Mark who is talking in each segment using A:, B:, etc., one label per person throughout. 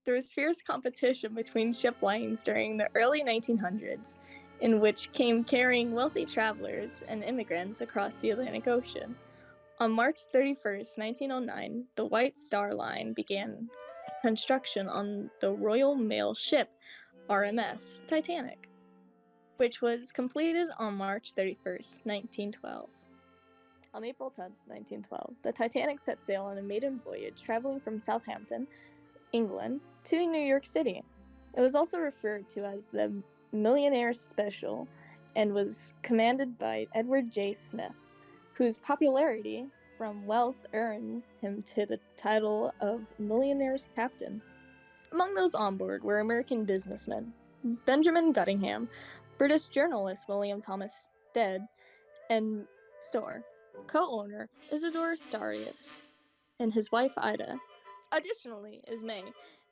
A: there was fierce competition between ship lines during the early 1900s, in which came carrying wealthy travelers and immigrants across the Atlantic Ocean. On March 31st, 1909, the White Star Line began construction on the Royal Mail ship RMS Titanic, which was completed on March 31st, 1912. On April 10, 1912, the Titanic set sail on a maiden voyage traveling from Southampton, England, to New York City. It was also referred to as the Millionaire Special and was commanded by Edward J. Smith, whose popularity from wealth earned him to the title of Millionaire's Captain. Among those on board were American businessmen Benjamin Guttingham, British journalist William Thomas Stead, and Storr, co-owner Isidore Starius, and his wife Ida. Additionally, Ismay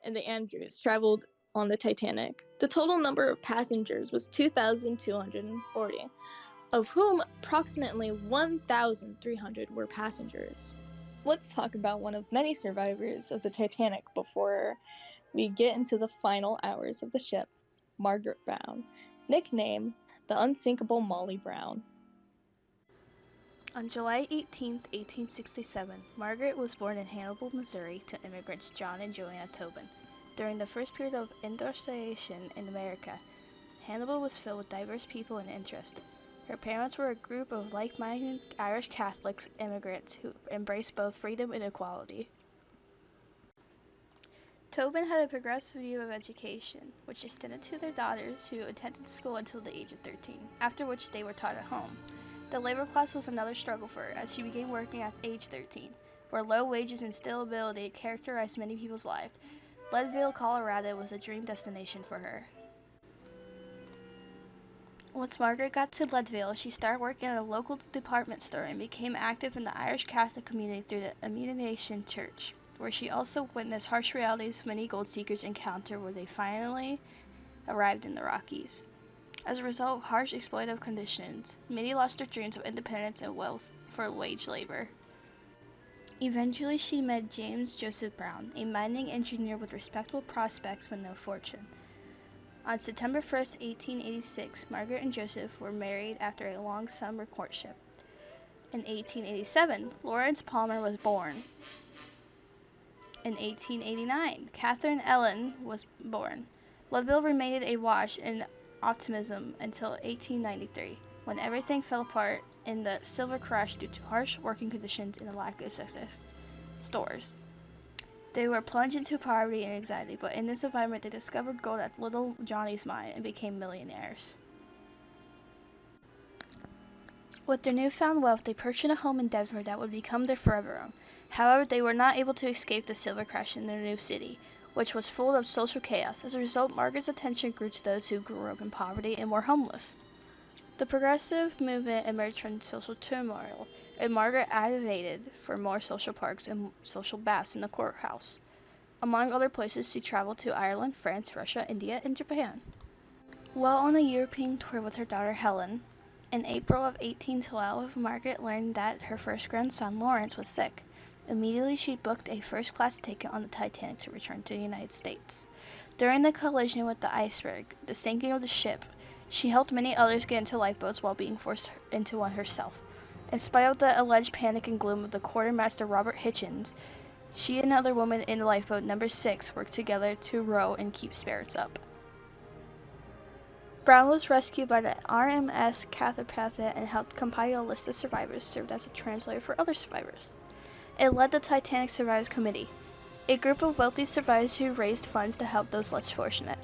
A: and the Andrews traveled on the Titanic. The total number of passengers was 2,240, of whom approximately 1,300 were passengers. Let's talk about one of many survivors of the Titanic before we get into the final hours of the ship, Margaret Brown, nicknamed the Unsinkable Molly Brown.
B: On July 18, 1867, Margaret was born in Hannibal, Missouri, to immigrants John and Joanna Tobin. During the first period of industrialization in America, Hannibal was filled with diverse people and interests. Her parents were a group of like-minded Irish Catholics immigrants who embraced both freedom and equality. Tobin had a progressive view of education, which extended to their daughters who attended school until the age of 13, after which they were taught at home. The labor class was another struggle for her as she began working at age 13, where low wages and instability characterized many people's lives. Leadville, Colorado was a dream destination for her. Once Margaret got to Leadville, she started working at a local department store and became active in the Irish Catholic community through the Immunization Church, where she also witnessed harsh realities many gold seekers encounter where they finally arrived in the Rockies. As a result of harsh exploitative conditions, many lost their dreams of independence and wealth for wage labor. Eventually, she met James Joseph Brown, a mining engineer with respectable prospects but no fortune. On September 1, 1886, Margaret and Joseph were married after a long summer courtship. In 1887, Lawrence Palmer was born. In 1889, Catherine Ellen was born. Leadville remained awash in optimism until 1893, when everything fell apart in the silver crash due to harsh working conditions and a lack of success stores. They were plunged into poverty and anxiety, but in this environment they discovered gold at Little Johnny's mine and became millionaires. With their newfound wealth, they purchased a home in Denver that would become their forever home. However, they were not able to escape the silver crash in their new city, which was full of social chaos. As a result, Margaret's attention grew to those who grew up in poverty and were homeless. The progressive movement emerged from social turmoil, and Margaret advocated for more social parks and social baths in the courthouse. Among other places, she traveled to Ireland, France, Russia, India, and Japan. While on a European tour with her daughter Helen, in April of 1812, Margaret learned that her first grandson, Lawrence, was sick. Immediately, she booked a first-class ticket on the Titanic to return to the United States. During the collision with the iceberg, the sinking of the ship, she helped many others get into lifeboats while being forced into one herself. In spite of the alleged panic and gloom of the quartermaster Robert Hichens, she and another woman in lifeboat number 6 worked together to row and keep spirits up. Brown was rescued by the RMS 𝐾𝐳 and helped compile a list of survivors, served as a translator for other survivors. It led the Titanic Survivors Committee, a group of wealthy survivors who raised funds to help those less fortunate.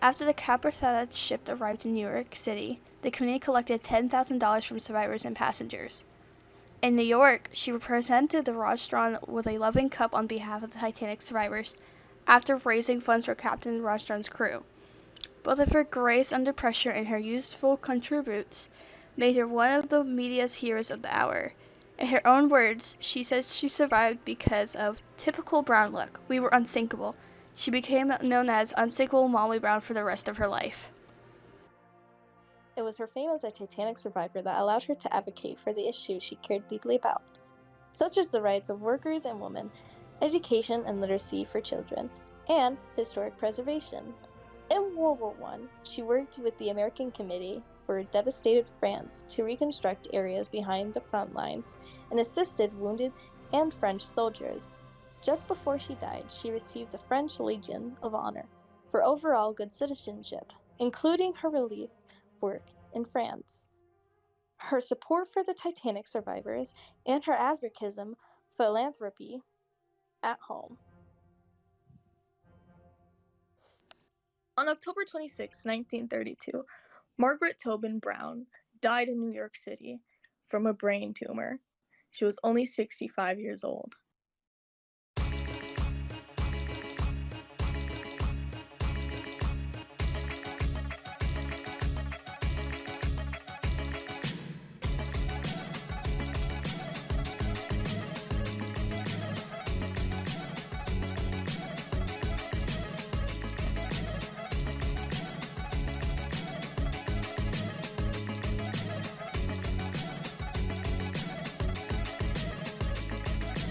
B: After the 𝐾𝐳 ship arrived in New York City, the committee collected $10,000 from survivors and passengers. In New York, she represented the rostron with a loving cup on behalf of the Titanic survivors after raising funds for Captain Rostron's crew. Both of her grace under pressure and her useful contributes made her one of the media's heroes of the hour. In her own words, she says she survived because of typical Brown luck. We were unsinkable. She became known as Unsinkable Molly Brown for the rest of her life.
A: It was her fame as a Titanic survivor that allowed her to advocate for the issues she cared deeply about, such as the rights of workers and women, education and literacy for children, and historic preservation. In World War I, she worked with the American Committee for devastated France to reconstruct areas behind the front lines and assisted wounded and French soldiers. Just before she died, she received the French Legion of Honor for overall good citizenship, including her relief work in France. Her support for the Titanic survivors and her advocacy philanthropy at home. On October 26, 1932, Margaret Tobin Brown died in New York City from a brain tumor. She was only 65 years old.